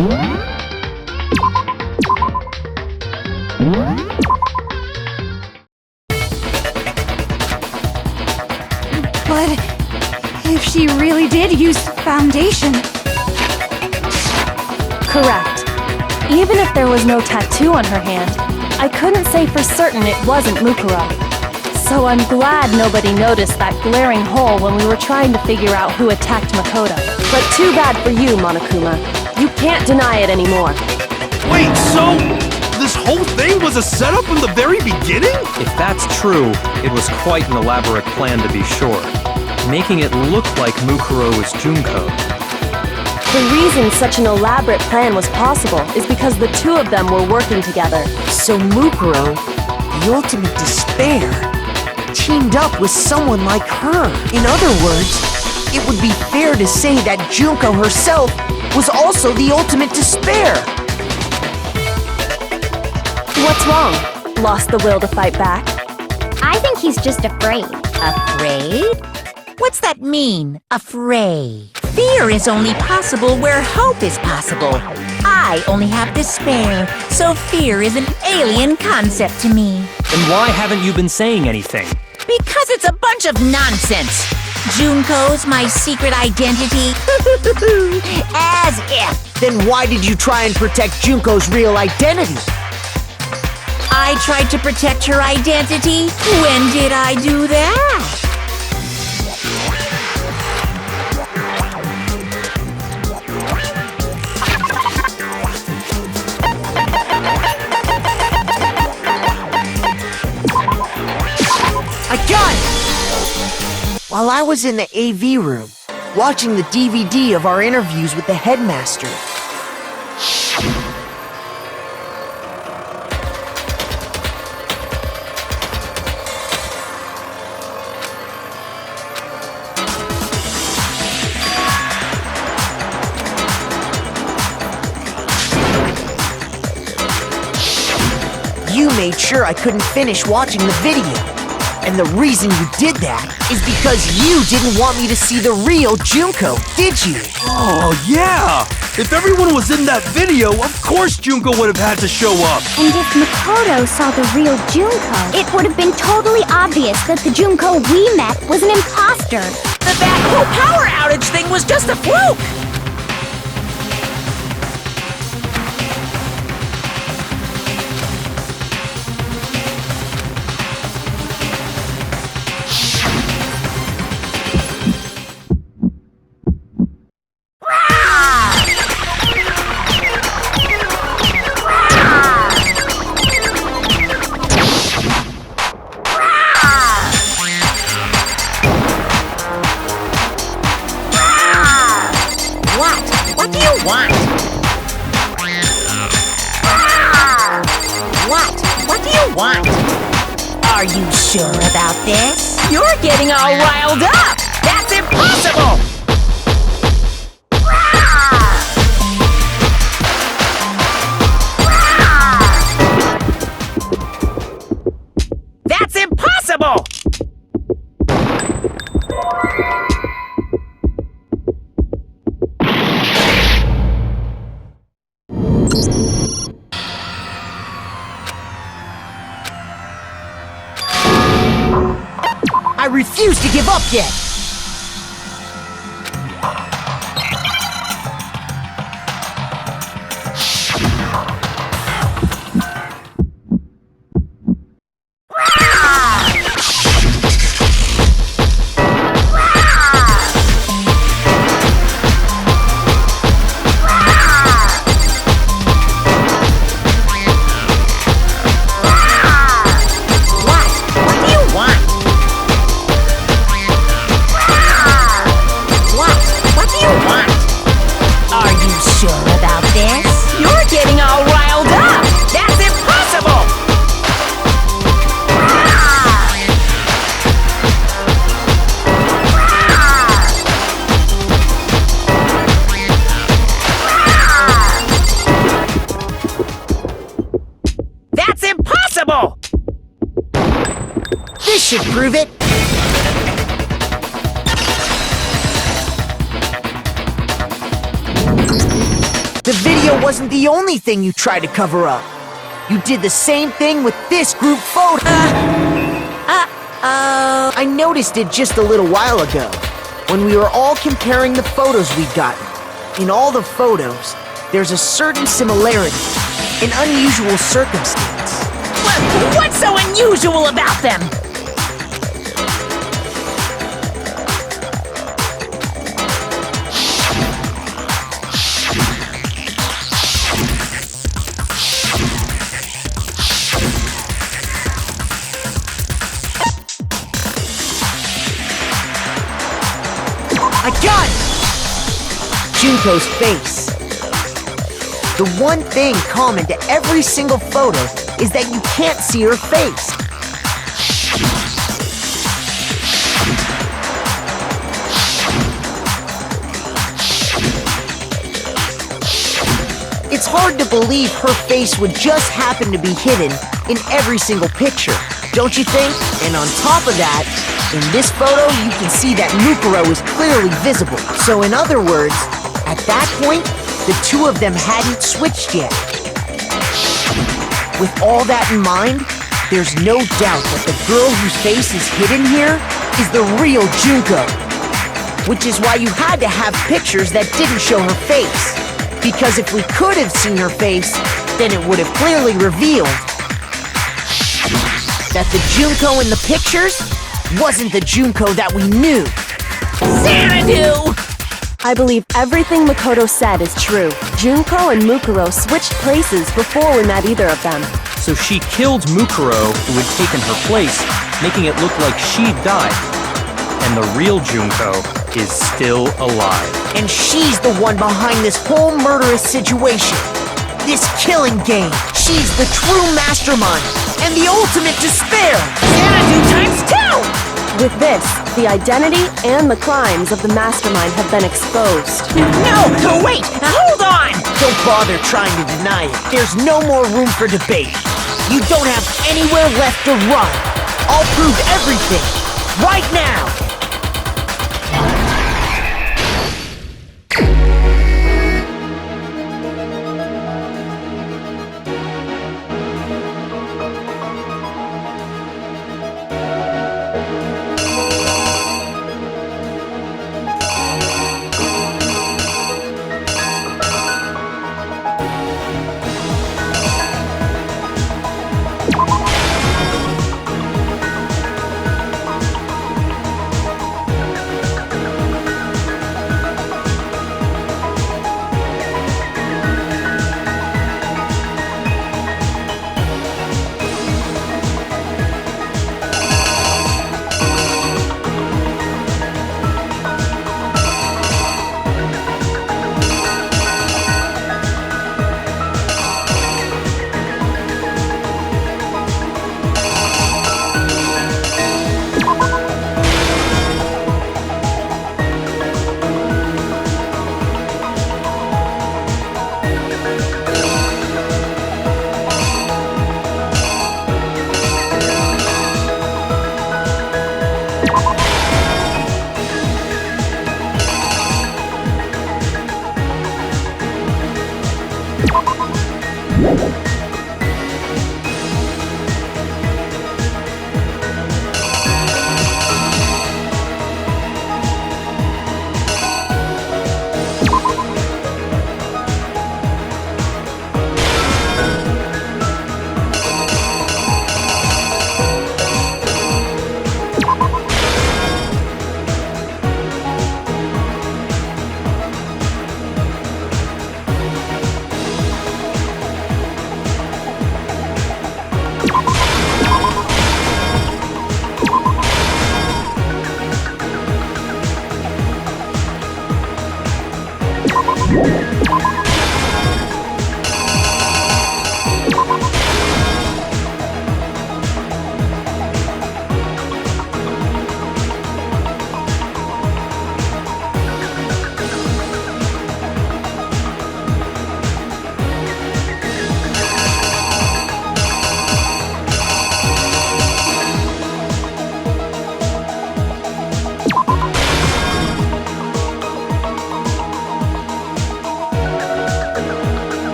But if she really did use foundation... Correct. Even if there was no tattoo on her hand, I couldn't say for certain it wasn't Mukuro. So I'm glad nobody noticed that glaring hole when we were trying to figure out who attacked Makoto. But too bad for you, Monokuma. You can't deny it anymore. Wait, so this whole thing was a setup from the very beginning? If that's true, it was quite an elaborate plan to be sure, making it look like Mukuro was Junko. The reason such an elaborate plan was possible is because the two of them were working together. So Mukuro, the ultimate despair, teamed up with someone like her. In other words, it would be fair to say that Junko herself was also the ultimate despair. What's wrong? Lost the will to fight back? I think he's just afraid. Afraid? What's that mean, afraid? Fear is only possible where hope is possible. I only have despair, so fear is an alien concept to me. Then why haven't you been saying anything? Because it's a bunch of nonsense. Junko's my secret identity. As if. Then why did you try and protect Junko's real identity? I tried to protect her identity? When did I do that? I got it! While I was in the AV room, watching the DVD of our interviews with the headmaster. You made sure I couldn't finish watching the video. And the reason you did that is because you didn't want me to see the real Junko, did you? Oh, yeah! If everyone was in that video, of course Junko would have had to show up! And if Makoto saw the real Junko, it would have been totally obvious that the Junko we met was an imposter. That whole power outage thing was just a fluke! Are you sure about this? You're getting all riled up! That's impossible! That's impossible! I refuse to give up yet! This should prove it! The video that wasn't the only thing you tried to cover up. You did the same thing with this group photo. I noticed it just a little while ago, when we were all comparing the photos we'd gotten. In all the photos, there's a certain similarity, an unusual circumstance. What's so unusual about them? I got it! Junko's face. The one thing common to every single photo is that you can't see her face. It's hard to believe her face would just happen to be hidden in every single picture, don't you think? And on top of that, in this photo, you can see that Mukuro is clearly visible. So in other words, at that point, the two of them hadn't switched yet. With all that in mind, there's no doubt that the girl whose face is hidden here is the real Junko. Which is why you had to have pictures that didn't show her face. Because if we could have seen her face, then it would have clearly revealed that the Junko in the pictures wasn't the Junko that we knew. Xanadu! I believe everything Makoto said is true. Junko and Mukuro switched places before we met either of them. So she killed Mukuro, who had taken her place, making it look like she'd died. And the real Junko is still alive. And she's the one behind this whole murderous situation. This killing game. She's the true mastermind and the ultimate despair. Xanadu times 2! With this, the identity and the crimes of the mastermind have been exposed. No, wait! Hold on! Don't bother trying to deny it. There's no more room for debate. You don't have anywhere left to run. I'll prove everything, right now!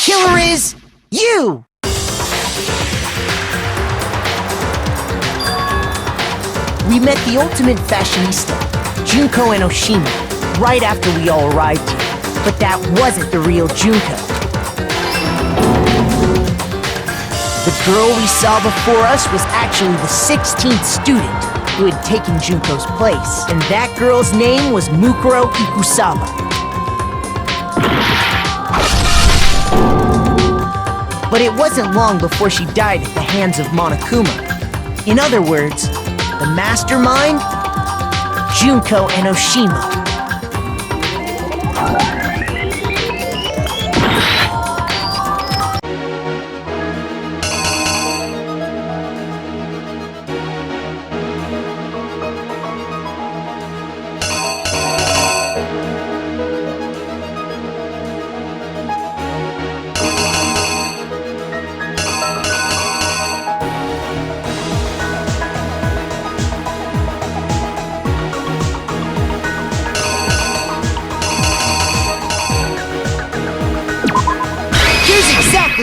killer is you! We met the ultimate fashionista, Junko and Oshima, right after we all arrived here. But that wasn't the real Junko. The girl we saw before us was actually the 16th student who had taken Junko's place. And that girl's name was Mukuro Ikusama. But it wasn't long before she died at the hands of Monokuma. In other words, the mastermind, Junko and Oshima.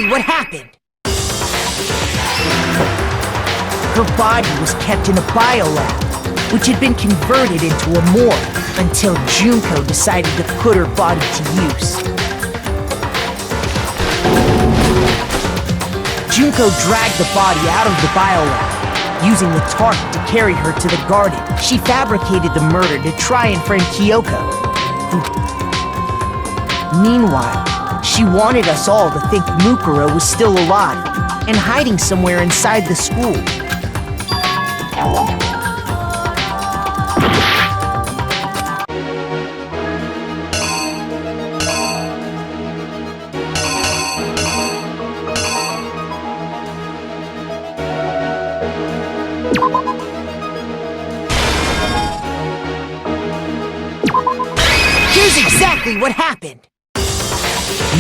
What happened? Her body was kept in a biolab, which had been converted into a morgue until Junko decided to put her body to use. Junko dragged the body out of the biolab, using the tarp to carry her to the garden. She fabricated the murder to try and frame Kyoko. Meanwhile, she wanted us all to think Mukuro was still alive and hiding somewhere inside the school. Here's exactly what happened.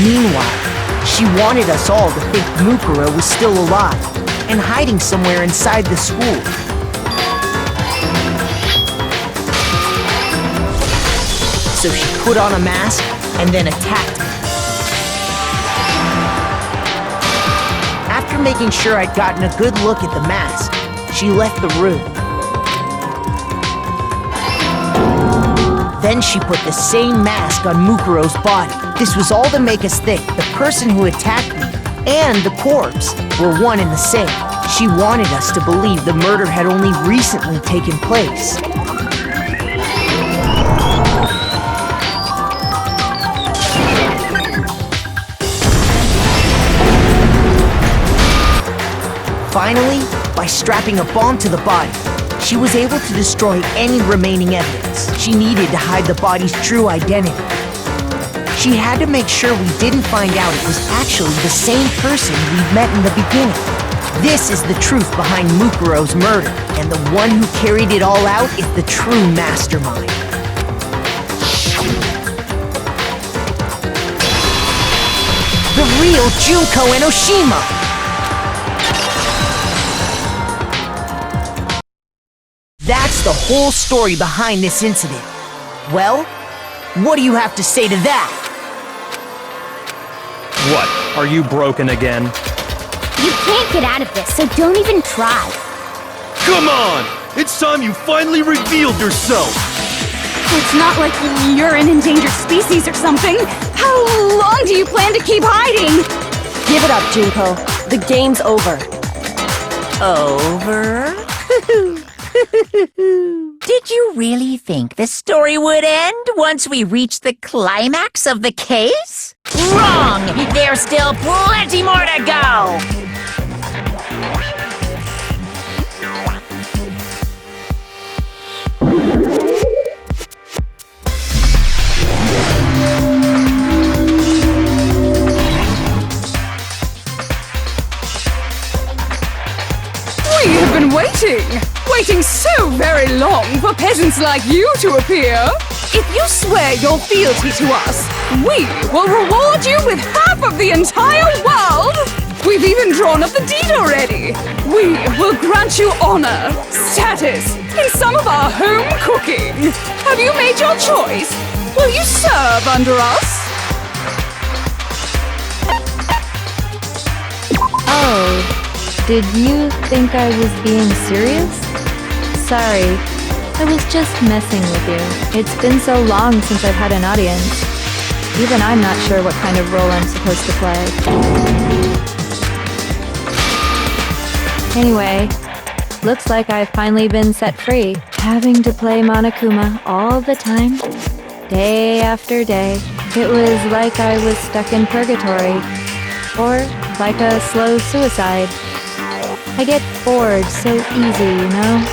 Meanwhile, she wanted us all to think Mukuro was still alive and hiding somewhere inside the school. So she put on a mask and then attacked me. After making sure I'd gotten a good look at the mask, she left the room. Then she put the same mask on Mukuro's body. This was all to make us think the person who attacked me and the corpse were one and the same. She wanted us to believe the murder had only recently taken place. Finally, by strapping a bomb to the body, she was able to destroy any remaining evidence she needed to hide the body's true identity. She had to make sure we didn't find out it was actually the same person we'd met in the beginning. This is the truth behind Mukuro's murder, and the one who carried it all out is the true mastermind. The real Junko and Oshima! That's the whole story behind this incident. Well, what do you have to say to that? What? Are you broken again? You can't get out of this, so don't even try. Come on! It's time you finally revealed yourself! It's not like you're an endangered species or something. How long do you plan to keep hiding? Give it up, Junko. The game's over. Over? Did you really think the story would end once we reached the climax of the case? Wrong! There's still plenty more to go! We have been waiting so very long for peasants like you to appear. If you swear your fealty to us, we will reward you with half of the entire world. We've even drawn up the deed already. We will grant you honor, status, and some of our home cooking. Have you made your choice? Will you serve under us? Did you think I was being serious? Sorry, I was just messing with you. It's been so long since I've had an audience. Even I'm not sure what kind of role I'm supposed to play. Anyway, looks like I've finally been set free. Having to play Monokuma all the time, day after day. It was like I was stuck in purgatory. Or like a slow suicide. I get bored so easy, you know?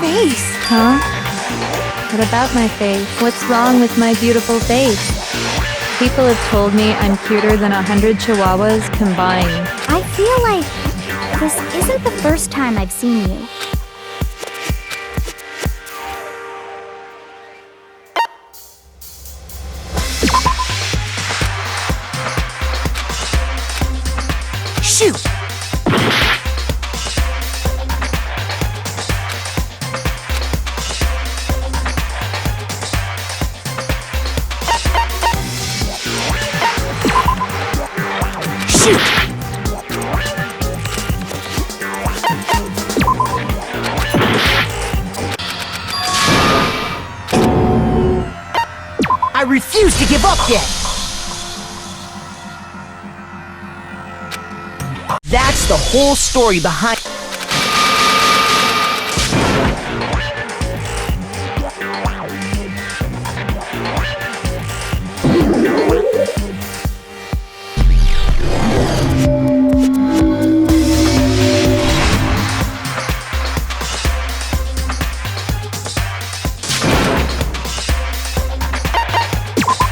Face! Huh? What about my face? What's wrong with my beautiful face? People have told me I'm cuter than 100 chihuahuas combined. I feel like this isn't the first time I've seen you. Shoot! Shoot! I refuse to give up yet! That's the whole story behind...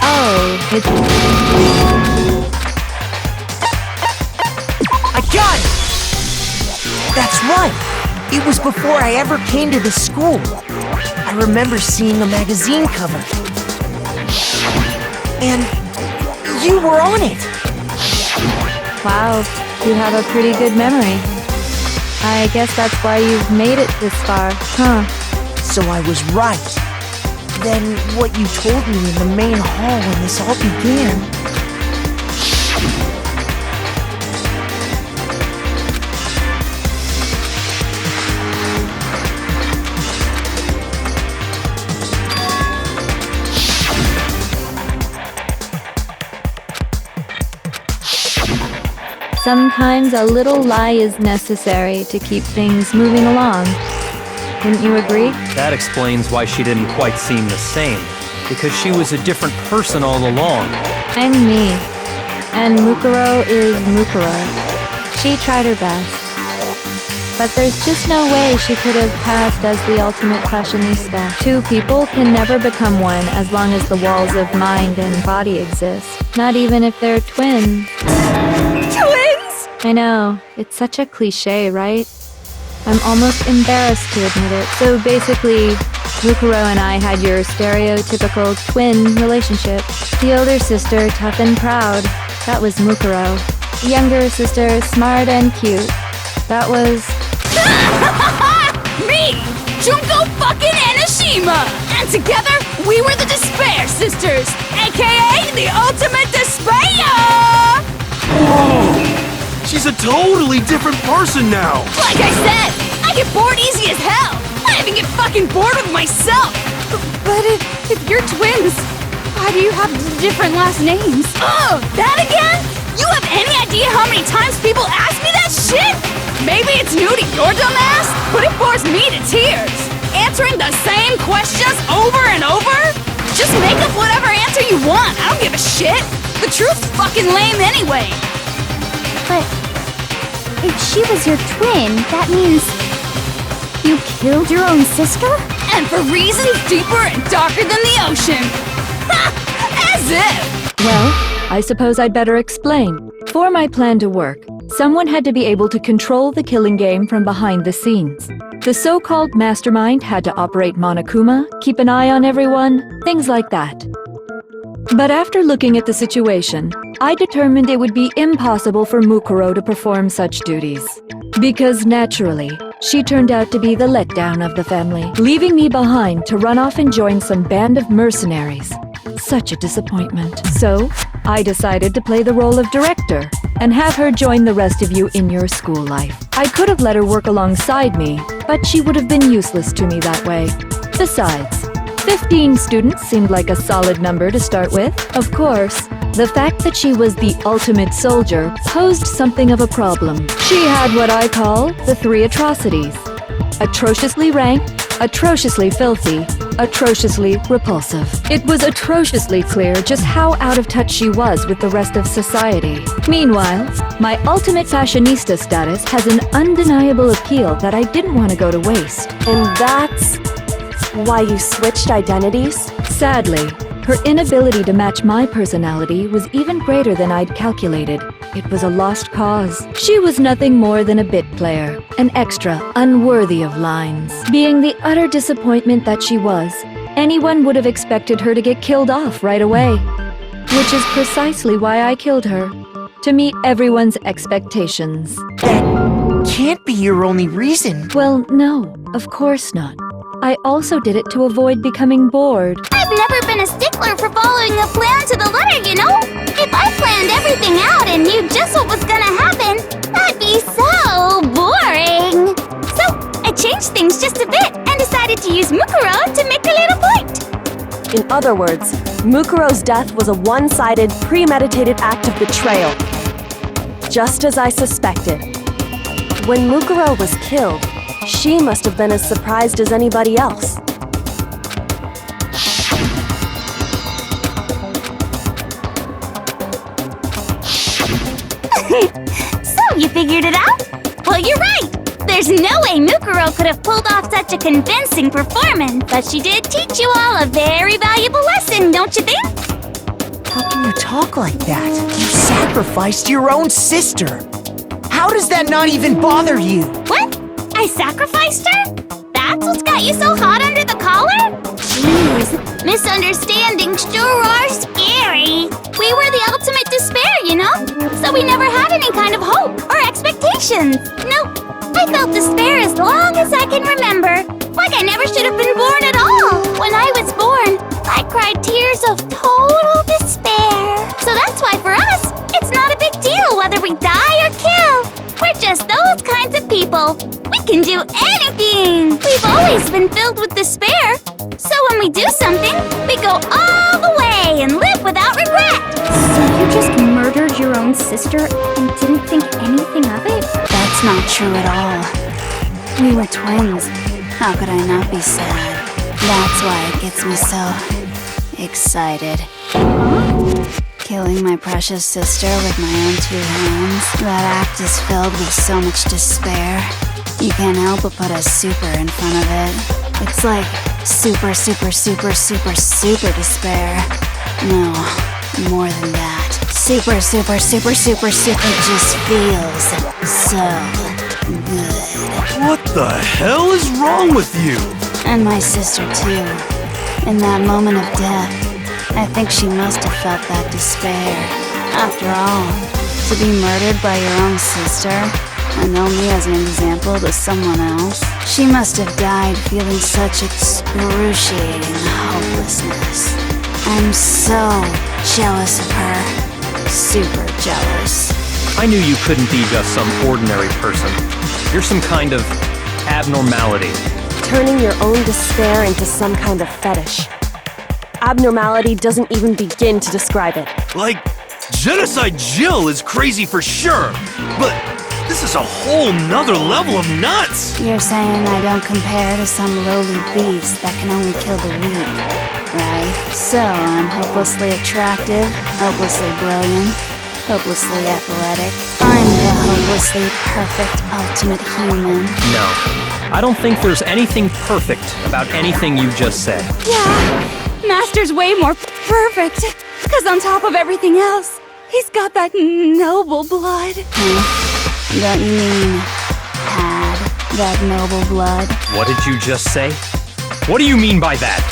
Oh, it's... I got it! That's right! It was before I ever came to the school. I remember seeing a magazine cover. And you were on it! Wow, you have a pretty good memory. I guess that's why you've made it this far, huh? So I was right. Then what you told me in the main hall when this all began... Sometimes a little lie is necessary to keep things moving along. Wouldn't you agree? That explains why she didn't quite seem the same. Because she was a different person all along. I'm me. And Mukuro is Mukuro. She tried her best. But there's just no way she could have passed as the ultimate fashionista. Two people can never become one as long as the walls of mind and body exist. Not even if they're twins. Twins! I know, it's such a cliche, right? I'm almost embarrassed to admit it. So basically, Mukuro and I had your stereotypical twin relationship. The older sister, tough and proud. That was Mukuro. The younger sister, smart and cute. That was... Me! Junko fucking Enoshima! And together, we were the Despair Sisters, aka the Ultimate Despair! Whoa! She's a totally different person now! Like I said, I get bored easy as hell! I even get fucking bored with myself! But if you're twins, why do you have different last names? Oh, that again? You have any idea how many times people ask me that shit? Maybe it's new to your dumb ass, but it bores me to tears. Answering the same questions over and over? Just make up whatever answer you want, I don't give a shit! The truth's fucking lame anyway! But if she was your twin, that means you killed your own sister? And for reasons deeper and darker than the ocean! Ha! As if! Well, I suppose I'd better explain. For my plan to work, someone had to be able to control the killing game from behind the scenes. The so-called mastermind had to operate Monokuma, keep an eye on everyone, things like that. But after looking at the situation, I determined it would be impossible for Mukuro to perform such duties. Because naturally, she turned out to be the letdown of the family, leaving me behind to run off and join some band of mercenaries. Such a disappointment. So, I decided to play the role of director, and have her join the rest of you in your school life. I could have let her work alongside me, but she would have been useless to me that way. Besides, 15 students seemed like a solid number to start with. Of course, the fact that she was the ultimate soldier posed something of a problem. She had what I call the 3 atrocities: atrociously rank, atrociously filthy, atrociously repulsive. It was atrociously clear just how out of touch she was with the rest of society. Meanwhile, my ultimate fashionista status has an undeniable appeal that I didn't want to go to waste. And that's why you switched identities? Sadly, her inability to match my personality was even greater than I'd calculated. It was a lost cause. She was nothing more than a bit player, an extra unworthy of lines. Being the utter disappointment that she was, anyone would have expected her to get killed off right away. Which is precisely why I killed her, to meet everyone's expectations. That can't be your only reason. Well, no, of course not. I also did it to avoid becoming bored. I've never been a stickler for following a plan to the letter, you know? If I planned everything out and knew just what was gonna happen, that'd be so boring. So, I changed things just a bit and decided to use Mukuro to make a little point. In other words, Mukuro's death was a one-sided, premeditated act of betrayal. Just as I suspected. When Mukuro was killed, she must have been as surprised as anybody else. So, you figured it out? Well, you're right! There's no way Mukuro could have pulled off such a convincing performance, but she did teach you all a very valuable lesson, don't you think? How can you talk like that? You sacrificed your own sister. How does that not even bother you? What? I sacrificed her? That's what's got you so hot under the collar? Jeez, misunderstandings sure are scary. We were the ultimate despair, you know? So we never had any kind of hope or expectations. No, I felt despair as long as I can remember. Like I never should have been born at all. When I was born, I cried tears of total despair. So that's why for us, it's not a big deal whether we die or kill. We're just those kinds of people. We can do anything! We've always been filled with despair. So when we do something, we go all the way and live without regret. So you just murdered your own sister and didn't think anything of it? That's not true at all. We were twins. How could I not be sad? That's why it gets me so excited. Killing my precious sister with my own 2 hands. That act is filled with so much despair. You can't help but put a super in front of it. It's like super, super, super, super, super despair. No, more than that. Super, super, super, super, super just feels so good. What the hell is wrong with you? And my sister too. In that moment of death, I think she must have felt that despair. After all, to be murdered by your own sister, and only as an example to someone else, she must have died feeling such excruciating hopelessness. I'm so jealous of her. Super jealous. I knew you couldn't be just some ordinary person. You're some kind of abnormality. Turning your own despair into some kind of fetish. Abnormality doesn't even begin to describe it. Like, Genocide Jill is crazy for sure, but this is a whole nother level of nuts! You're saying I don't compare to some lowly beast that can only kill the weak, right? So I'm hopelessly attractive, hopelessly brilliant, hopelessly athletic. I'm the hopelessly perfect ultimate human. No, I don't think there's anything perfect about anything you just said. Yeah, Master's way more perfect. Because on top of everything else, he's got that noble blood. Don't you mean had that noble blood? What did you just say? What do you mean by that?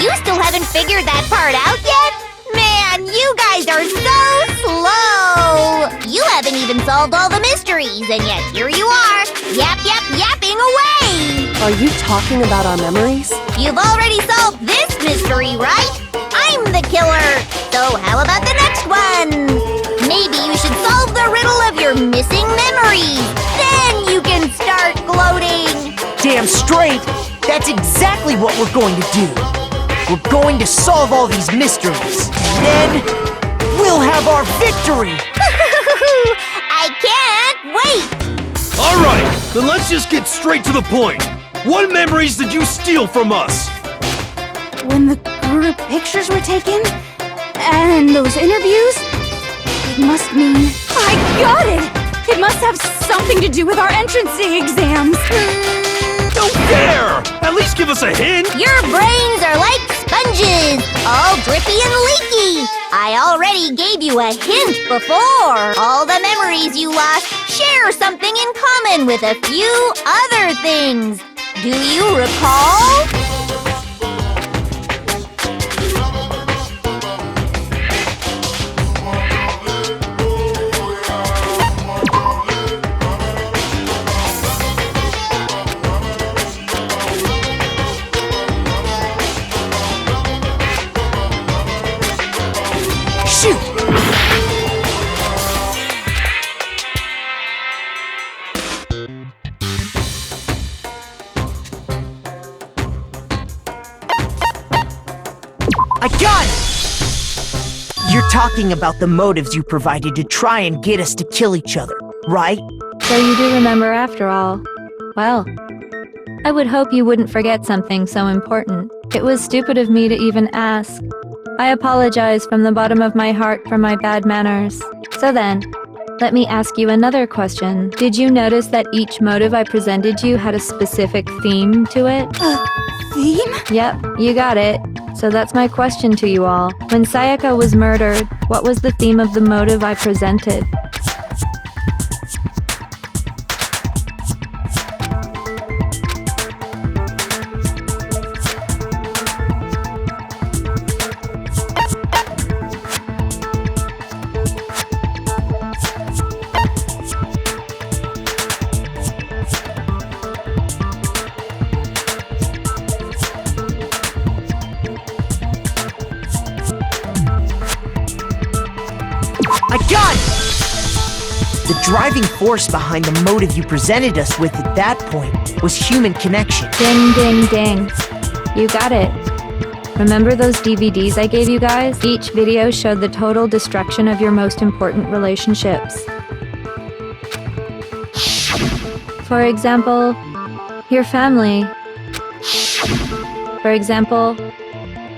You still haven't figured that part out yet? Man, you guys are so slow! You haven't even solved all the mysteries, and yet here you are, yapping away! Are you talking about our memories? You've already solved this mystery, right? I'm the killer! So how about the next one? Maybe That's exactly what we're going to do. We're going to solve all these mysteries. And then, we'll have our victory! I can't wait! Alright, then let's just get straight to the point. What memories did you steal from us? When the group pictures were taken, and those interviews, it must mean... I got it! It must have something to do with our entrance exams. Don't dare! At least give us a hint! Your brains are like sponges, all drippy and leaky. I already gave you a hint before. All the memories you lost share something in common with a few other things. Do you recall? I got it! You're talking about the motives you provided to try and get us to kill each other, right? So you do remember after all. Well, I would hope you wouldn't forget something so important. It was stupid of me to even ask. I apologize from the bottom of my heart for my bad manners. So then, let me ask you another question. Did you notice that each motive I presented you had a specific theme to it? Theme? Yep, you got it. So that's my question to you all. When Sayaka was murdered, what was the theme of the motive I presented? I got it! The driving force behind the motive you presented us with at that point was human connection. Ding, ding, ding. You got it. Remember those DVDs I gave you guys? Each video showed the total destruction of your most important relationships. For example, your family. For example,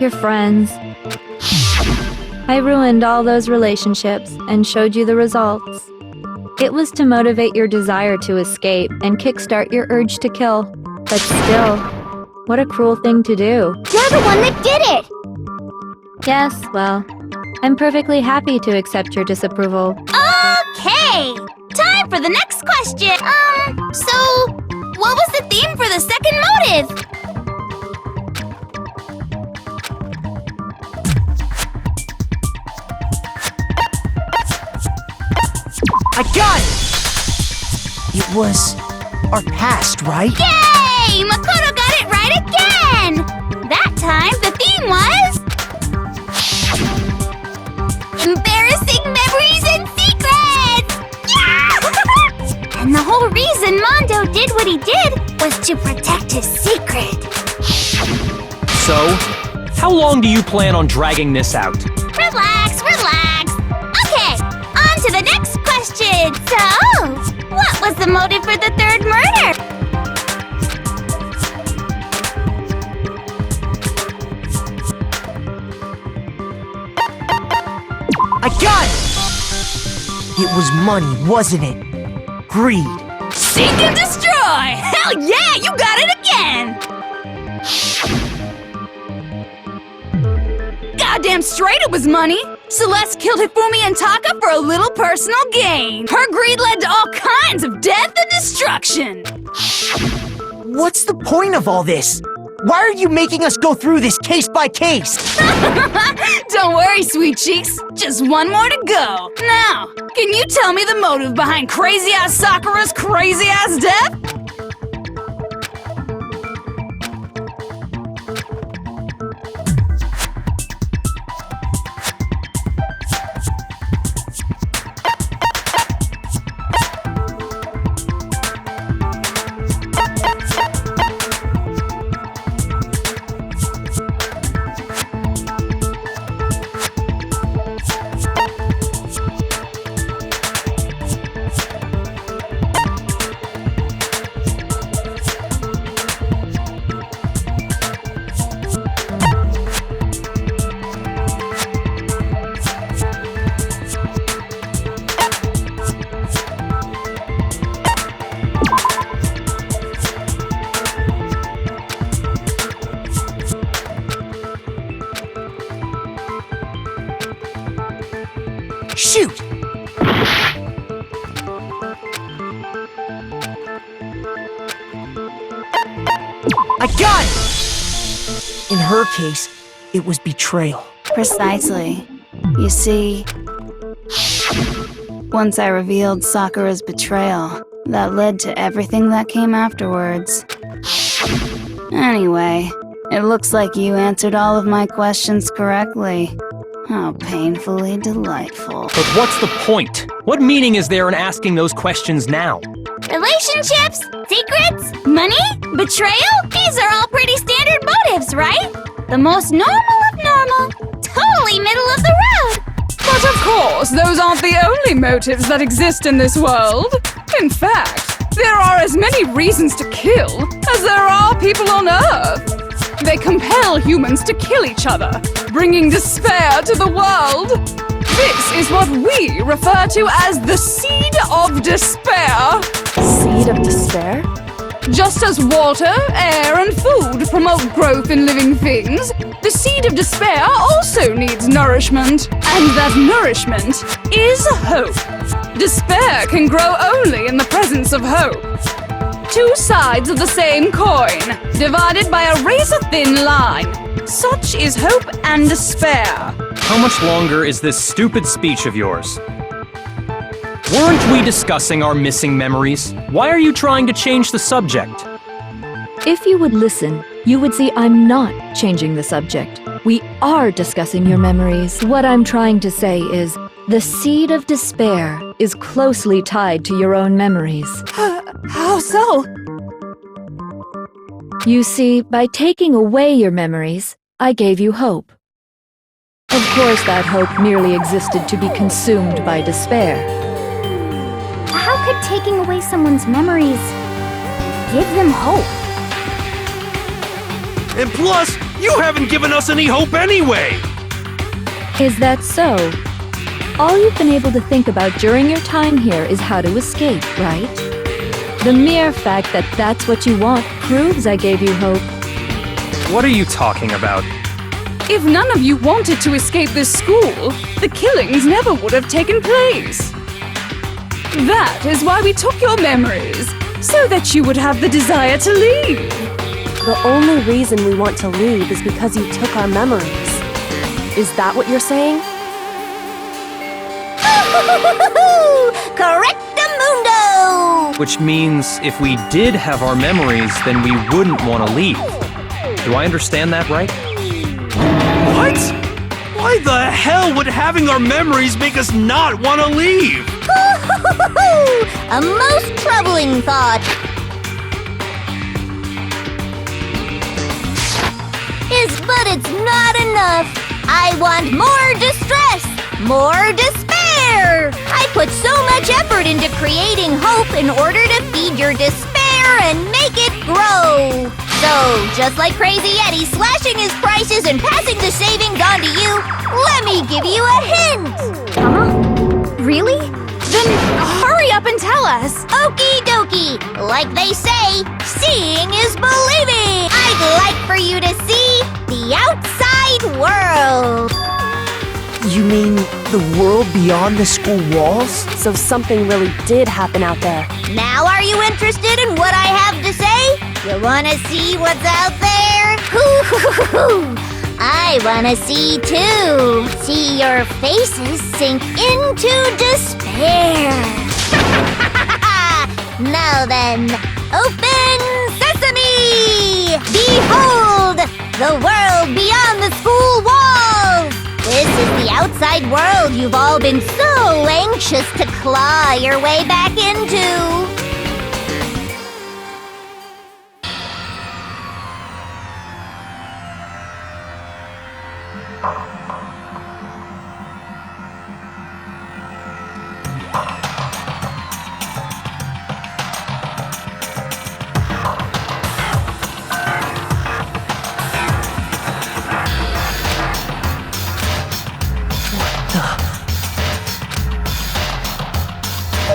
your friends. I ruined all those relationships and showed you the results. It was to motivate your desire to escape and kickstart your urge to kill. But still, what a cruel thing to do. You're the one that did it! Yes, well, I'm perfectly happy to accept your disapproval. Okay! Time for the next question! So, what was the theme for the second motive? I got it! It was our past, right? Yay! Makoto got it right again! That time, the theme was... embarrassing memories and secrets! Yeah! And the whole reason Mondo did what he did was to protect his secret. So, how long do you plan on dragging this out? Relax, relax. Okay, on to the next question. So, what was the motive for the third murder? I got it! It was money, wasn't it? Greed. Seek and destroy! Hell yeah, you got it again! Goddamn straight it was money! Celeste killed Hifumi and Taka for a little personal gain. Her greed led to all kinds of death and destruction. What's the point of all this? Why are you making us go through this case by case? Don't worry, sweet cheeks. Just one more to go. Now, can you tell me the motive behind crazy-ass Sakura's crazy-ass death? I got it! In her case, it was betrayal. Precisely. You see, once I revealed Sakura's betrayal, that led to everything that came afterwards. Anyway, it looks like you answered all of my questions correctly. How painfully delightful. But what's the point? What meaning is there in asking those questions now? Relationships, secrets, money, betrayal? These are all pretty standard motives, right? The most normal of normal. Totally middle of the road. But of course, those aren't the only motives that exist in this world. In fact, there are as many reasons to kill as there are people on Earth. They compel humans to kill each other, bringing despair to the world. This is what we refer to as the seed of despair. Seed of despair? Just as water, air, and food promote growth in living things, the seed of despair also needs nourishment. And that nourishment is hope. Despair can grow only in the presence of hope. Two sides of the same coin, divided by a razor-thin line. Such is hope and despair. How much longer is this stupid speech of yours? Weren't we discussing our missing memories? Why are you trying to change the subject? If you would listen, you would see I'm not changing the subject. We are discussing your memories. What I'm trying to say is, the seed of despair is closely tied to your own memories. How so? You see, by taking away your memories, I gave you hope. Of course, that hope merely existed to be consumed by despair. How could taking away someone's memories give them hope? And plus, you haven't given us any hope anyway! Is that so? All you've been able to think about during your time here is how to escape, right? The mere fact that that's what you want proves I gave you hope. What are you talking about? If none of you wanted to escape this school, the killings never would have taken place. That is why we took your memories, so that you would have the desire to leave. The only reason we want to leave is because you took our memories. Is that what you're saying? Correctamundo! Which means if we did have our memories, then we wouldn't want to leave. Do I understand that right? What? Why the hell would having our memories make us not want to leave? A most troubling thought. But it's not enough. I want more distress, more despair. I put so much effort into creating hope in order to feed your despair and make it grow. So, just like Crazy Eddie slashing his prices and passing the savings on to you, let me give you a hint. Huh? Really? Then hurry up and tell us. Okie dokie. Like they say, seeing is believing. I'd like for you to see the outside world. You mean the world beyond the school walls? So something really did happen out there. Now are you interested in what I have to say? You wanna see what's out there? Hoo-hoo-hoo-hoo! I wanna see too. See your faces sink into despair. Now then, open sesame! Behold, the world beyond the school walls! This is the outside world you've all been so anxious to claw your way back into.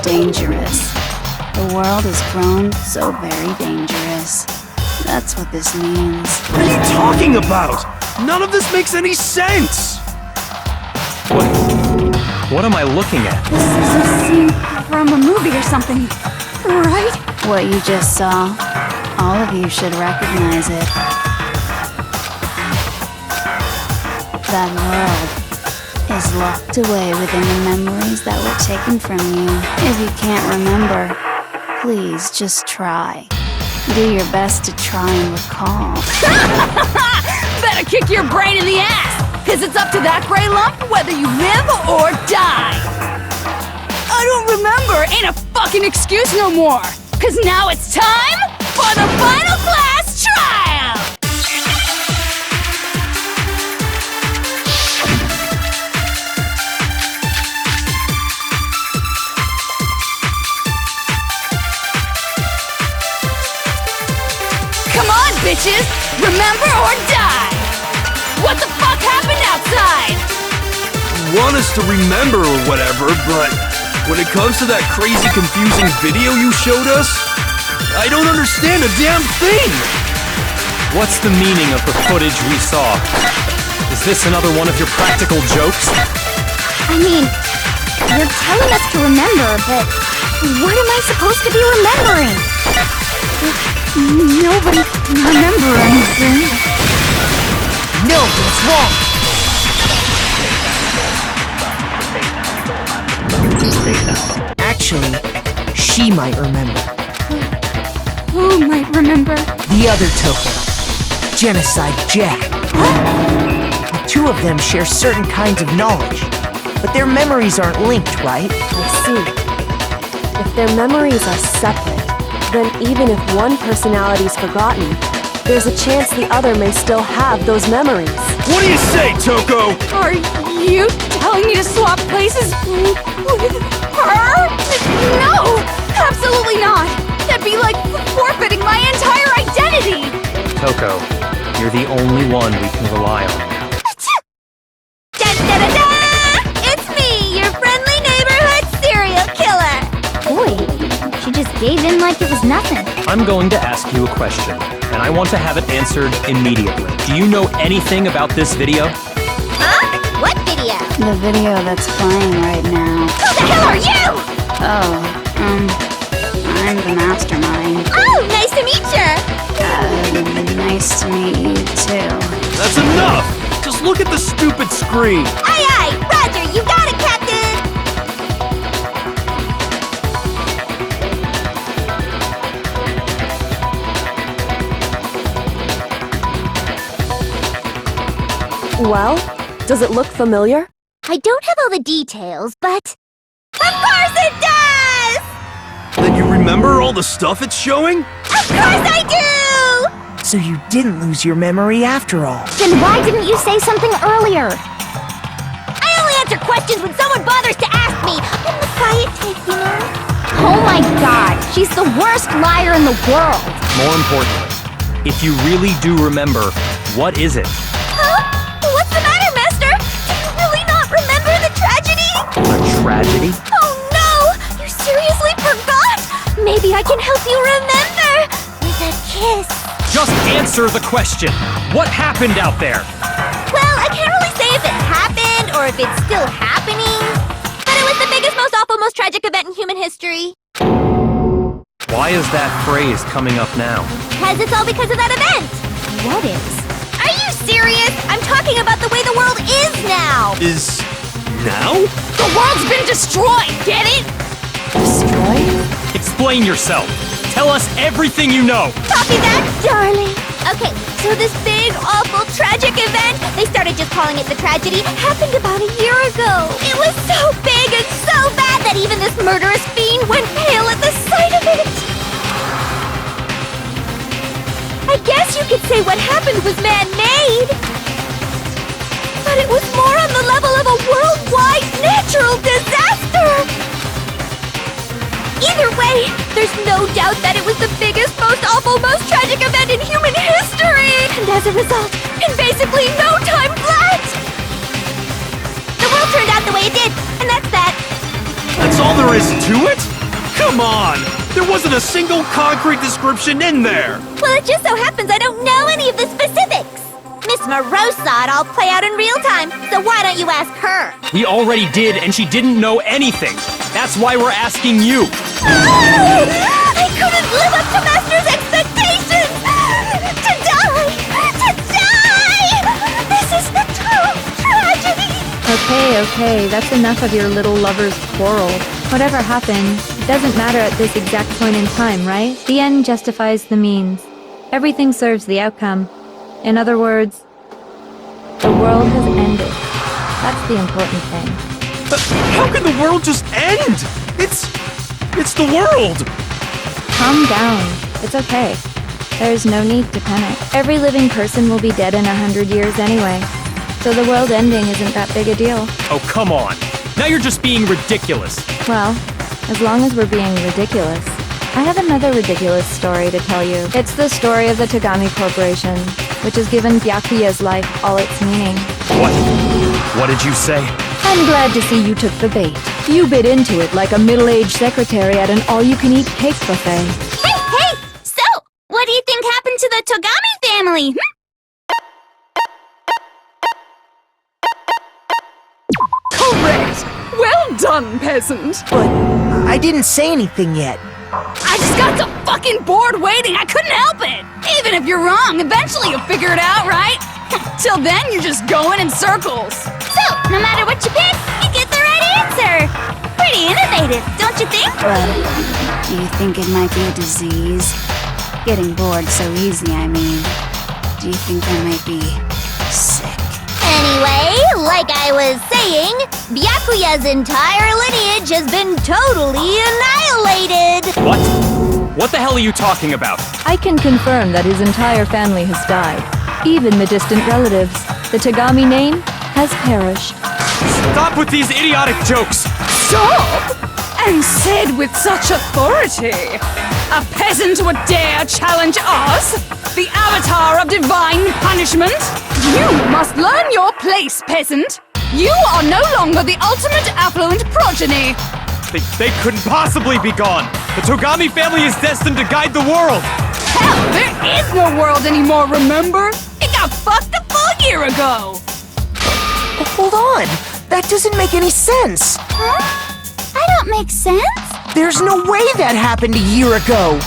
Dangerous. The world has grown so very dangerous. That's what this means. What are you talking about? None of this makes any sense! What am I looking at? This is a scene from a movie or something, right? What you just saw, All of you should recognize it. That world is locked away within the memories that were taken from you. If you can't remember, please just try. Do your best to try and recall. Better kick your brain in the ass, cause it's up to that gray lump whether you live or die. I don't remember ain't a fucking excuse no more, cause now it's time for the final class trial! Come on, bitches! Remember or die! What the fuck happened outside? Want us to remember or whatever, but when it comes to that crazy confusing video you showed us, I don't understand a damn thing! What's the meaning of the footage we saw? Is this another one of your practical jokes? I mean, you're telling us to remember, but what am I supposed to be remembering? Nobody can remember anything. No, it's wrong. Actually, she might remember. Who might remember? The other Toko, Genocide Jack. The two of them share certain kinds of knowledge, but their memories aren't linked, right? I see. If their memories are separate, then even if one personality's forgotten, there's a chance the other may still have those memories. What do you say, Toko? Are you telling me to swap places with her? No! Absolutely not! That'd be like forfeiting my entire identity! Toko, you're the only one we can rely on now. Da-da-da-da! It's me, your friendly neighborhood serial killer! Boy, she just gave in like it was nothing. I'm going to ask you a question, and I want to have it answered immediately. Do you know anything about this video? Huh? What video? The video that's playing right now. Who the hell are you? Oh, I'm the mastermind. Oh, nice to meet you! Nice to meet you too. That's enough! Just look at the stupid screen! Aye aye! Roger, you got it, Captain! Well, does it look familiar? I don't have all the details, but... Of course it does! Then you remember all the stuff it's showing? Of course I do! So you didn't lose your memory after all. Then why didn't you say something earlier? I only answer questions when someone bothers to ask me. I'm the quiet type, you know? Oh my god, she's the worst liar in the world! More importantly, if you really do remember, what is it? Huh? What's the matter, Master? Do you really not remember the tragedy? A tragedy? Oh no! You seriously forgot? Maybe I can help you remember with a kiss. Just answer the question! What happened out there? Well, I can't really say if it happened or if it's still happening, but it was the biggest, most awful, most tragic event in human history. Why is that phrase coming up now? Because it's all because of that event. What is? Are you serious? I'm talking about the way the world is now. Is... now? The world's been destroyed, get it? Destroyed? Explain yourself! Tell us everything you know! Copy that, darling. Okay, so this big, awful, tragic event, they started just calling it the tragedy, happened about a year ago. It was so big and so bad that even this murderous fiend went pale at the sight of it. I guess you could say what happened was man-made. But it was more on the level of a worldwide natural disaster. Either way, there's no doubt that it was the biggest, most awful, most tragic event in human history! And as a result, in basically no time flat! The world turned out the way it did, and that's that. That's all there is to it? Come on! There wasn't a single concrete description in there! Well, it just so happens I don't know any of the specifics. Miss Moreau saw it all play out in real time, so why don't you ask her? We already did, and she didn't know anything. That's why we're asking you. Oh! I couldn't live up to Master's expectations! Okay, that's enough of your little lover's quarrel. Whatever happened, it doesn't matter at this exact point in time, right? The end justifies the means. Everything serves the outcome. In other words, the world has ended. That's the important thing. How can the world just end? It's the world! Calm down. It's okay. There's no need to panic. Every living person will be dead in 100 years anyway. So the world ending isn't that big a deal. Oh, come on. Now you're just being ridiculous. Well, as long as we're being ridiculous. I have another ridiculous story to tell you. It's the story of the Tagami Corporation, which has given Byakuya's life all its meaning. What? What did you say? I'm glad to see you took the bait. You bit into it like a middle-aged secretary at an all-you-can-eat cake buffet. Hey! So, what do you think happened to the Togami family? Correct! Well done, peasant! But I didn't say anything yet. I just got so fucking bored waiting, I couldn't help it! Even if you're wrong, eventually you'll figure it out, right? Till then, you're just going in circles. So, no matter what you pick, you get the right answer! Pretty innovative, don't you think? Well, do you think it might be a disease? Getting bored so easy, I mean. Do you think I might be sick? Anyway, like I was saying, Byakuya's entire lineage has been totally annihilated! What? What the hell are you talking about? I can confirm that his entire family has died. Even the distant relatives. The Tagami name has perished. Stop with these idiotic jokes! Stop! And said with such authority! A peasant would dare challenge us? The avatar of divine punishment? You must learn your place, peasant! You are no longer the ultimate affluent progeny! They couldn't possibly be gone! The Togami family is destined to guide the world! Hell, there is no world anymore, remember? It got fucked a full year ago! But hold on! That doesn't make any sense! Huh? I don't make sense? There's no way that happened a year ago!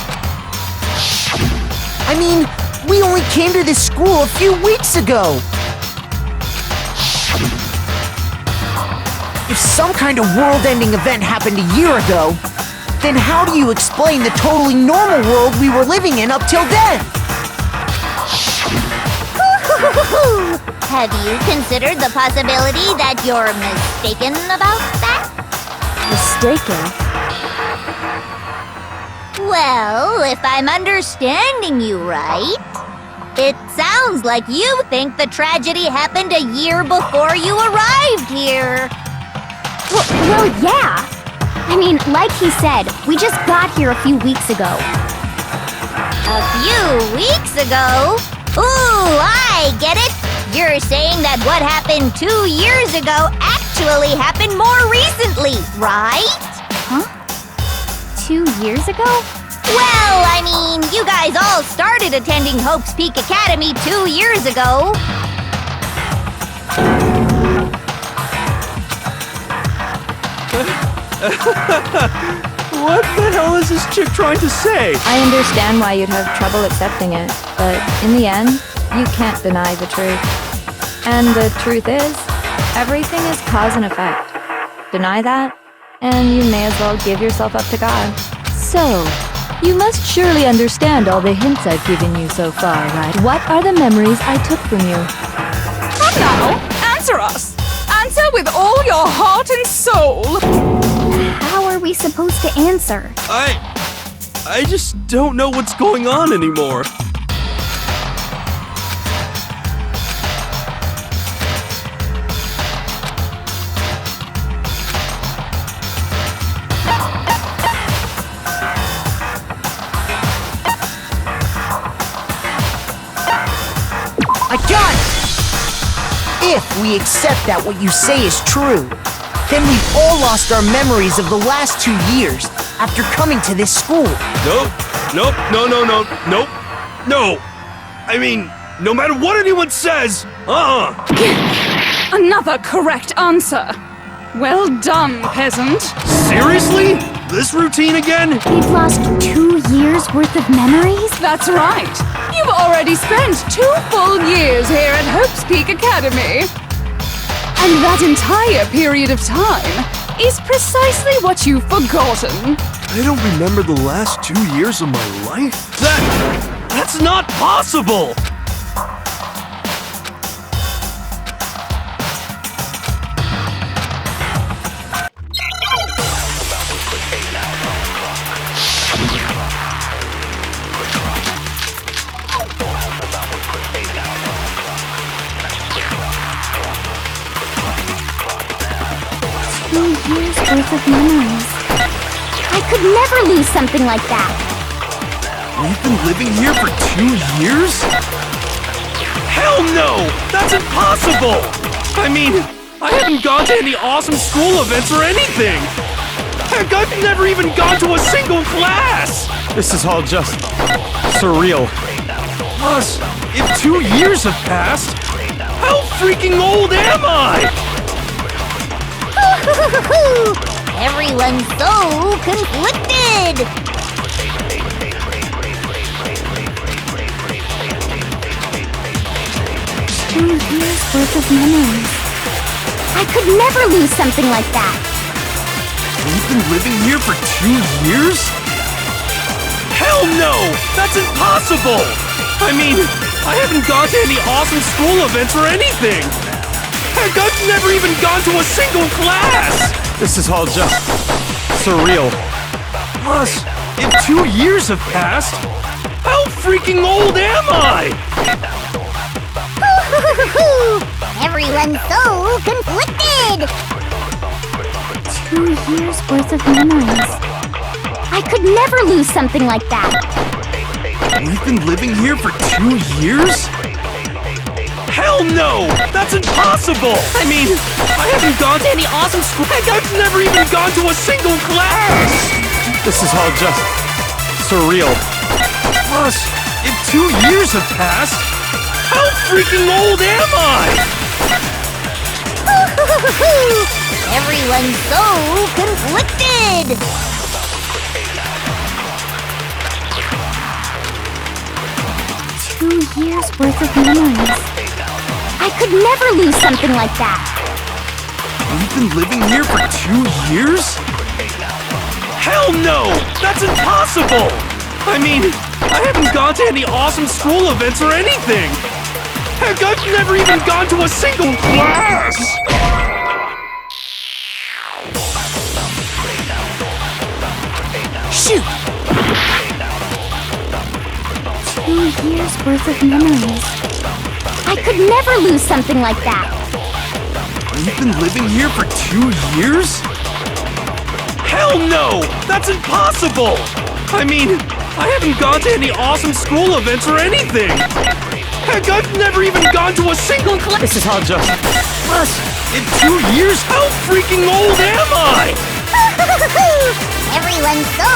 I mean, we only came to this school a few weeks ago! If some kind of world-ending event happened a year ago, then how do you explain the totally normal world we were living in up till then? Have you considered the possibility that you're mistaken about that? Mistaken? Well, if I'm understanding you right, it sounds like you think the tragedy happened a year before you arrived here. Well, yeah. I mean, like he said, we just got here a few weeks ago. A few weeks ago? Ooh, I get it! You're saying that what happened 2 years ago actually happened more recently, right? Huh? 2 years ago? Well, I mean, you guys all started attending Hope's Peak Academy 2 years ago. What the hell is this chick trying to say? I understand why you'd have trouble accepting it, but in the end, you can't deny the truth. And the truth is, everything is cause and effect. Deny that, and you may as well give yourself up to God. So, you must surely understand all the hints I've given you so far, right? What are the memories I took from you? Come now, answer us! Answer with all your heart and soul! How are we supposed to answer? I just don't know what's going on anymore. I got it! If we accept that what you say is true, then we've all lost our memories of the last 2 years after coming to this school. Nope. No. I mean, no matter what anyone says, Another correct answer. Well done, peasant. Seriously? This routine again? We've lost 2 years worth of memories? That's right. You've already spent 2 full years here at Hope's Peak Academy. And that entire period of time is precisely what you've forgotten. I don't remember the last 2 years of my life? That's not possible! Years worth of memories. I could never lose something like that. We've been living here for 2 years? Hell no! That's impossible! I mean, I haven't gone to any awesome school events or anything! Heck, I've never even gone to a single class! This is all just surreal. Plus, if 2 years have passed, how freaking old am I? Everyone's so conflicted! 2 years worth of memories. I could never lose something like that. We've been living here for 2 years? Hell no! That's impossible! I mean, I haven't gone to any awesome school events or anything! Heck, I've never even gone to a single class! This is all just surreal. Plus, if 2 years have passed, how freaking old am I? Everyone's so conflicted! 2 years worth of memories. I could never lose something like that. We've been living here for 2 years? Hell no! That's impossible! I mean, I haven't gone to any awesome school. Heck, I've never even gone to a single class! This is all just surreal. Plus, if 2 years have passed, how freaking old am I? Everyone's so conflicted! 2 years worth of memories. I could never lose something like that. We've been living here for 2 years? Hell no! That's impossible! I mean, I haven't gone to any awesome school events or anything! Heck, I've never even gone to a single class! Shoot! 2 years worth of memories. I could never lose something like that. We've been living here for 2 years? Hell no! That's impossible! I mean, I haven't gone to any awesome school events or anything! Heck, I've never even gone to a single class! This is all just... Plus, in 2 years, how freaking old am I? Everyone's so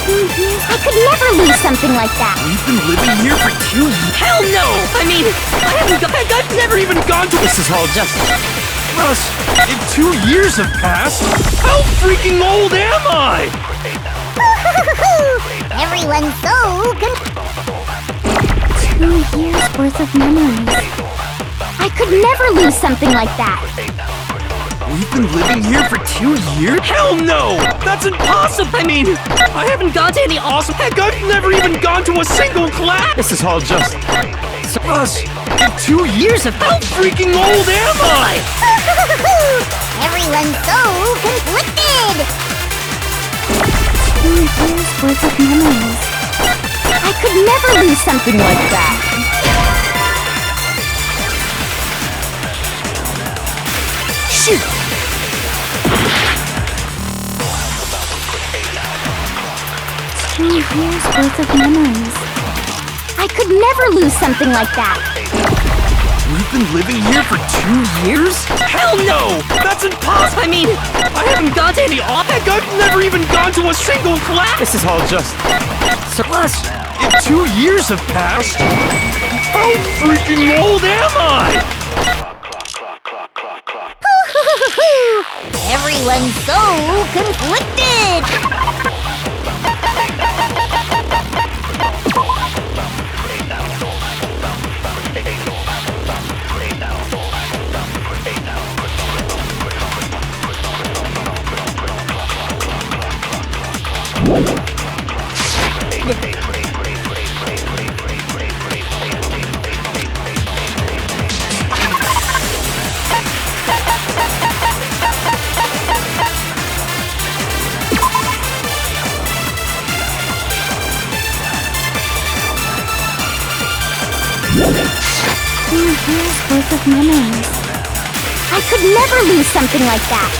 2 years? I could never lose something like that. We've been living here for 2 years? Hell no! I mean, Heck, I've never even gone to... This is all just... Plus, if 2 years have passed, how freaking old am I? Everyone's so 2 years worth of memories. I could never lose something like that. We've been living here for 2 years? Hell no! That's impossible! I mean, I haven't gone to any awesome... Heck, I've never even gone to a single class! This is all just... Plus, in 2 years, how freaking old am I? Everyone's so conflicted! 2 years worth of memories. I could never lose something like that. Shoot! 2 years worth of memories. I could never lose something like that. We've been living here for 2 years? Hell no! That's impossible! I mean, I haven't gone to any... Heck, I've never even gone to a single class! This is all just... Plus, if 2 years have passed, how freaking old am I? Everyone's so conflicted! of memories. I could never lose something like that.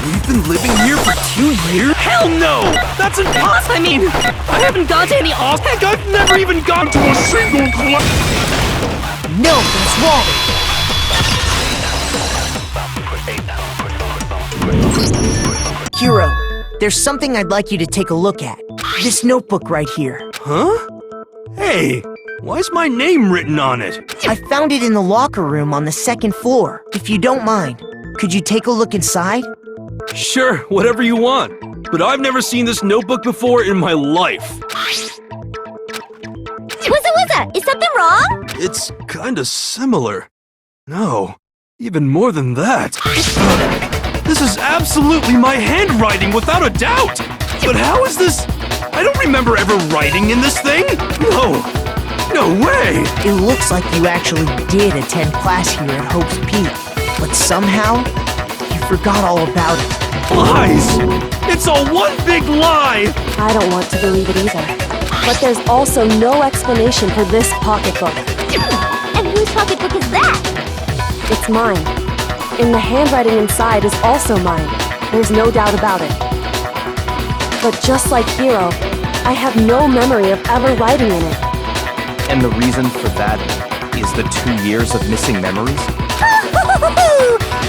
We've been living here for 2 years? Hell no! That's impossible! I mean, I haven't gone to any off. Heck, I've never even gone to a single club. No, that's wrong. Hero, there's something I'd like you to take a look at. This notebook right here. Huh? Hey, why's my name written on it? I found it in the locker room on the 2nd floor. If you don't mind, could you take a look inside? Sure, whatever you want. But I've never seen this notebook before in my life. Wuzza, is something wrong? It's kinda similar. No, even more than that. This is absolutely my handwriting, without a doubt! But how is this? I don't remember ever writing in this thing! No way! It looks like you actually did attend class here at Hope's Peak, but somehow, you forgot all about it. Lies! It's all one big lie! I don't want to believe it either. But there's also no explanation for this pocketbook. And whose pocketbook is that? It's mine. And the handwriting inside is also mine. There's no doubt about it. But just like Hiro, I have no memory of ever writing in it. And the reason for that is the 2 years of missing memories?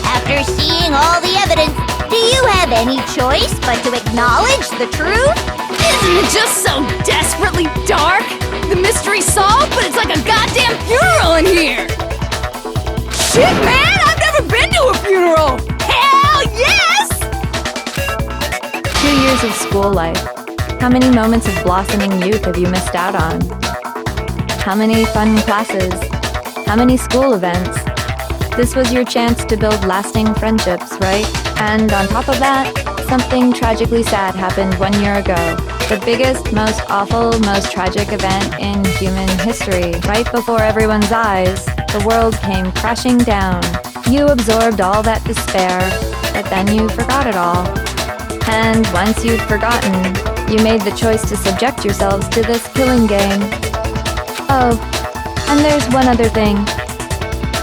After seeing all the evidence, do you have any choice but to acknowledge the truth? Isn't it just so desperately dark? The mystery's solved, but it's like a goddamn funeral in here! Shit, man! I've never been to a funeral! Hell yes! 2 years of school life. How many moments of blossoming youth have you missed out on? How many fun classes? How many school events? This was your chance to build lasting friendships, right? And on top of that, something tragically sad happened 1 year ago. The biggest, most awful, most tragic event in human history. Right before everyone's eyes, the world came crashing down. You absorbed all that despair, but then you forgot it all. And once you'd forgotten, you made the choice to subject yourselves to this killing game. Oh, and there's one other thing.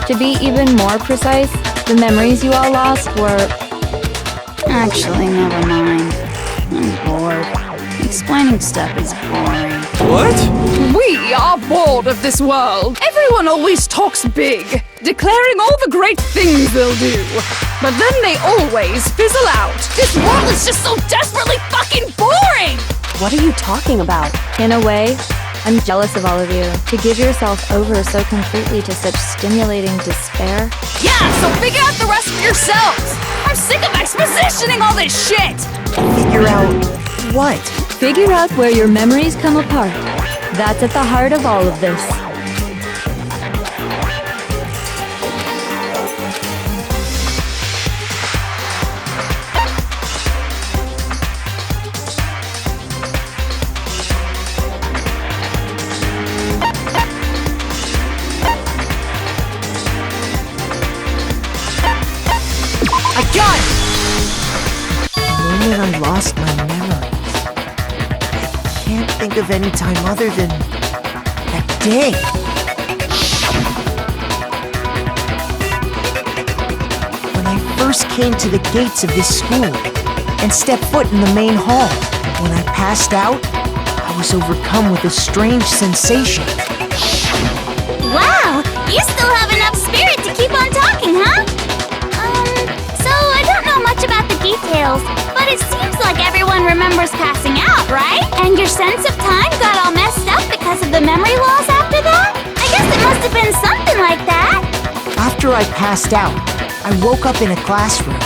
To be even more precise, the memories you all lost were... Actually, never mind. I'm bored. Explaining stuff is boring. What? We are bored of this world. Everyone always talks big, declaring all the great things they'll do. But then they always fizzle out. This world is just so desperately fucking boring! What are you talking about? In a way, I'm jealous of all of you. To give yourself over so completely to such stimulating despair. Yeah, so figure out the rest for yourselves! I'm sick of expositioning all this shit! Figure out what? Figure out where your memories come apart. That's at the heart of all of this. I got it! The moment I lost my memories, I can't think of any time other than that day. When I first came to the gates of this school and stepped foot in the main hall, when I passed out, I was overcome with a strange sensation. Wow! You still have enough spirit to keep on talking, huh? So I don't know much about the details, but it seems like everyone remembers passing out, right? And your sense of time got all messed up because of the memory loss after that? I guess it must have been something like that. After I passed out, I woke up in a classroom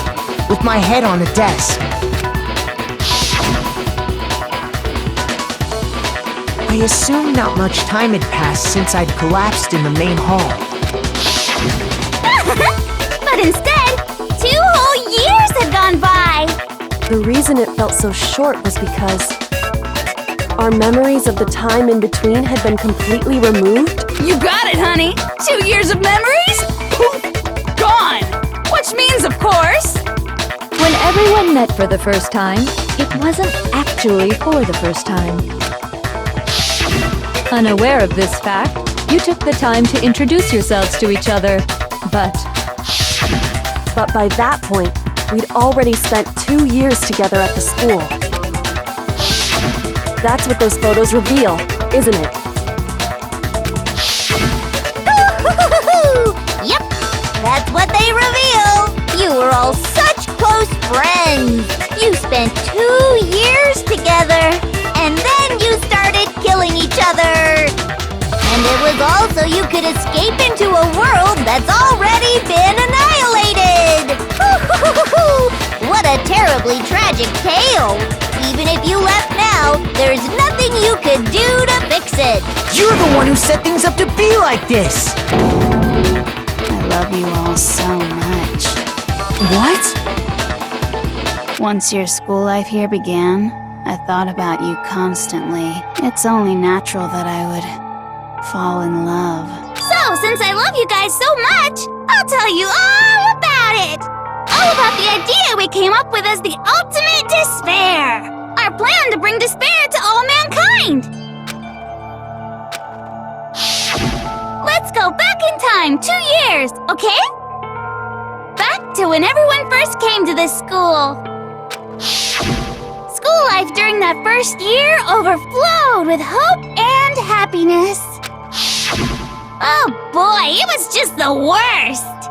with my head on a desk. I assumed not much time had passed since I'd collapsed in the main hall. But instead, 2 whole years had gone by. The reason it felt so short was because our memories of the time in between had been completely removed. You got it, honey! 2 years of memories? Poof! Gone! Which means, of course... When everyone met for the first time, it wasn't actually for the first time. Unaware of this fact, you took the time to introduce yourselves to each other, But by that point, we'd already spent 2 years together at the school. That's what those photos reveal, isn't it? Yep, that's what they reveal. You were all such close friends. You spent 2 years together, and then you started killing each other. And it was all so you could escape into a world that's already been annihilated. What a terribly tragic tale. Even if you left now, there's nothing you could do to fix it. You're the one who set things up to be like this! I love you all so much. What? Once your school life here began, I thought about you constantly. It's only natural that I would fall in love. So, since I love you guys so much, I'll tell you all about it! All about the idea we came up with as the ultimate despair! Our plan to bring despair to all mankind! Let's go back in time 2 years, okay? Back to when everyone first came to this school. School life during that first year overflowed with hope and happiness. Oh boy, it was just the worst!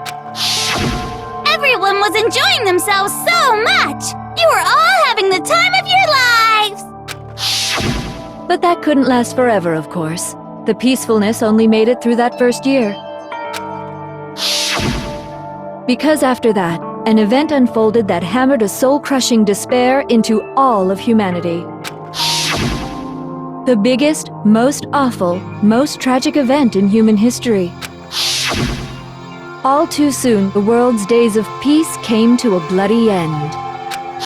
Everyone was enjoying themselves so much! You were all having the time of your lives! But that couldn't last forever, of course. The peacefulness only made it through that first year. Because after that, an event unfolded that hammered a soul-crushing despair into all of humanity. The biggest, most awful, most tragic event in human history. All too soon, the world's days of peace came to a bloody end.